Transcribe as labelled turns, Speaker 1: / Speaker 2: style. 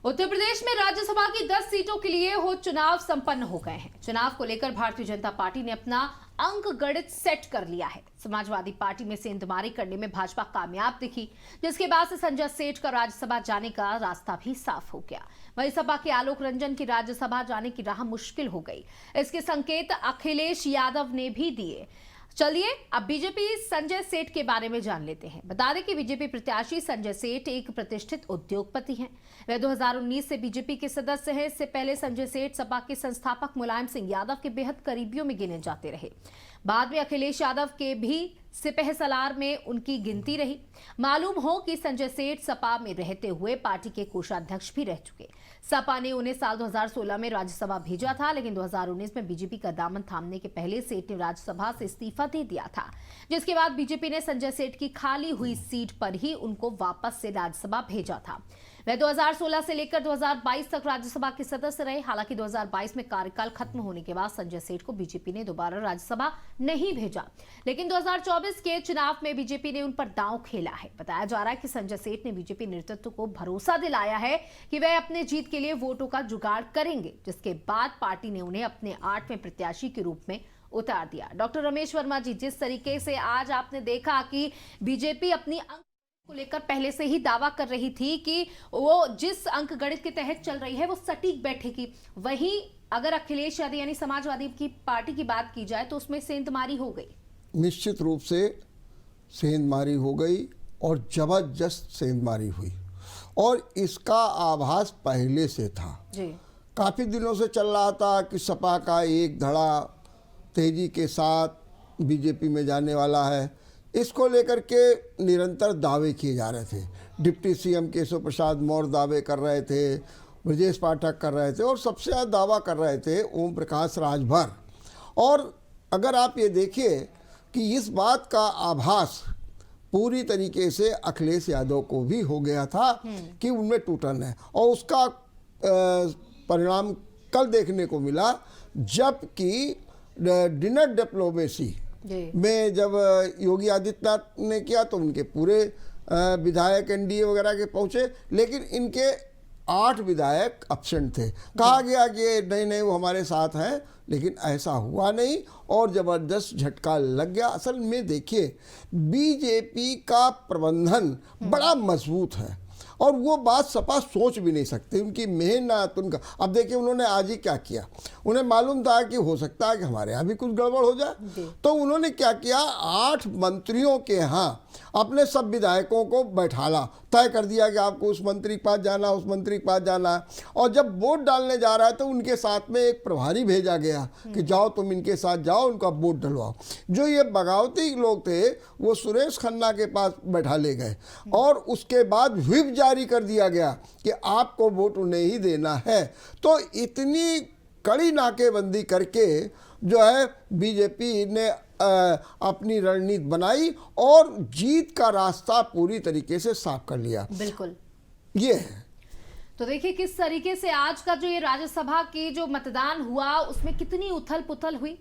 Speaker 1: उत्तर प्रदेश में राज्यसभा की 10 सीटों के लिए हो चुनाव संपन्न हो गए हैं। चुनाव को लेकर भारतीय जनता पार्टी ने अपना अंक गणित सेट कर लिया है। समाजवादी पार्टी में सेंधमारी करने में भाजपा कामयाब दिखी, जिसके बाद से संजय सेठ का राज्यसभा जाने का रास्ता भी साफ हो गया। वहीं सपा के आलोक रंजन की राज्यसभा जाने की राह मुश्किल हो गई। इसके संकेत अखिलेश यादव ने भी दिए। चलिए अब बीजेपी संजय सेठ के बारे में जान लेते हैं। बता दें कि बीजेपी प्रत्याशी संजय सेठ एक प्रतिष्ठित उद्योगपति हैं। वे 2019 से बीजेपी के सदस्य हैं। इससे पहले संजय सेठ सपा के संस्थापक मुलायम सिंह यादव के बेहद करीबियों में गिने जाते रहे। बाद में अखिलेश यादव के भी सिपह सलार में उनकी गिनती रही। मालूम हो कि संजय सेठ सपा में रहते हुए पार्टी के कोषाध्यक्ष भी रह चुके। सपा ने उन्हें साल 2016 में राज्यसभा भेजा था, लेकिन 2019 में बीजेपी का दामन थामने के पहले सेठ ने राज्यसभा से इस्तीफा दे दिया था, जिसके बाद बीजेपी ने संजय सेठ की खाली हुई सीट पर ही उनको वापस से राज्यसभा भेजा था। वे 2016 से लेकर 2022 तक राज्यसभा के सदस्य रहे। हालांकि 2022 में कार्यकाल खत्म होने के बाद संजय सेठ को बीजेपी ने दोबारा राज्यसभा नहीं भेजा, लेकिन 2024 के चुनाव में बीजेपी ने उन पर दांव खेला है। बताया जा रहा है कि संजय सेठ ने बीजेपी नेतृत्व को भरोसा दिलाया है कि वे अपने जीत के लिए वोटों का जुगाड़ करेंगे, जिसके बाद पार्टी ने उन्हें अपने 8वें प्रत्याशी के रूप में उतार दिया। डॉक्टर रमेश वर्मा जी, जिस तरीके से आज आपने देखा कि बीजेपी अपनी को लेकर पहले से ही दावा कर रही थी कि वो जिस अंक गणित के तहत चल रही है वो सटीक बैठेगी, वहीं अगर अखिलेश यादव यानी समाजवादी की पार्टी की बात की जाए तो उसमें सेंधमारी हो गई।
Speaker 2: निश्चित रूप से सेंधमारी हो गई और जबरदस्त सेंधमारी हुई, और इसका आभास पहले से था
Speaker 1: जी।
Speaker 2: काफ़ी दिनों से चल रहा था कि सपा का एक धड़ा तेजी के साथ बीजेपी में जाने वाला है। इसको लेकर के निरंतर दावे किए जा रहे थे। डिप्टी सीएम केशव प्रसाद मौर्य दावे कर रहे थे, ब्रजेश पाठक कर रहे थे, और सबसे ज़्यादा दावा कर रहे थे ओम प्रकाश राजभर। और अगर आप ये देखिए कि इस बात का आभास पूरी तरीके से अखिलेश यादव को भी हो गया था कि उनमें टूटन है, और उसका परिणाम कल देखने को मिला, जबकि डिनर डिप्लोमेसी में जब योगी आदित्यनाथ ने किया तो उनके पूरे विधायक एनडीए वगैरह के पहुंचे, लेकिन इनके 8 विधायक एब्सेंट थे। कहा गया कि नहीं नहीं वो हमारे साथ हैं, लेकिन ऐसा हुआ नहीं और ज़बरदस्त झटका लग गया। असल में देखिए, बीजेपी का प्रबंधन बड़ा मजबूत है और वो बात सपा सोच भी नहीं सकती। उनकी मेहनत, उनका, अब देखिए उन्होंने आज ही क्या किया। उन्हें मालूम था कि हो सकता है कि हमारे यहाँ भी कुछ गड़बड़ हो जाए, तो उन्होंने क्या किया, 8 मंत्रियों के यहाँ अपने सब विधायकों को बैठाला, तय कर दिया कि आपको उस मंत्री के पास जाना, उस मंत्री के पास जाना है। और जब वोट डालने जा रहा है तो उनके साथ में एक प्रभारी भेजा गया कि जाओ तुम इनके साथ जाओ, उनका वोट डलवाओ। जो ये बगावती लोग थे वो सुरेश खन्ना के पास बैठा ले गए, और उसके बाद व्हिप जारी कर दिया गया कि आपको वोट उन्हें ही देना है। तो इतनी कड़ी नाकेबंदी करके जो है बीजेपी ने अपनी रणनीति बनाई और जीत का रास्ता पूरी तरीके से साफ कर लिया।
Speaker 1: बिल्कुल
Speaker 2: ये है।
Speaker 1: तो देखिए किस तरीके से आज का जो ये राज्यसभा की जो मतदान हुआ उसमें कितनी उथल पुथल हुई।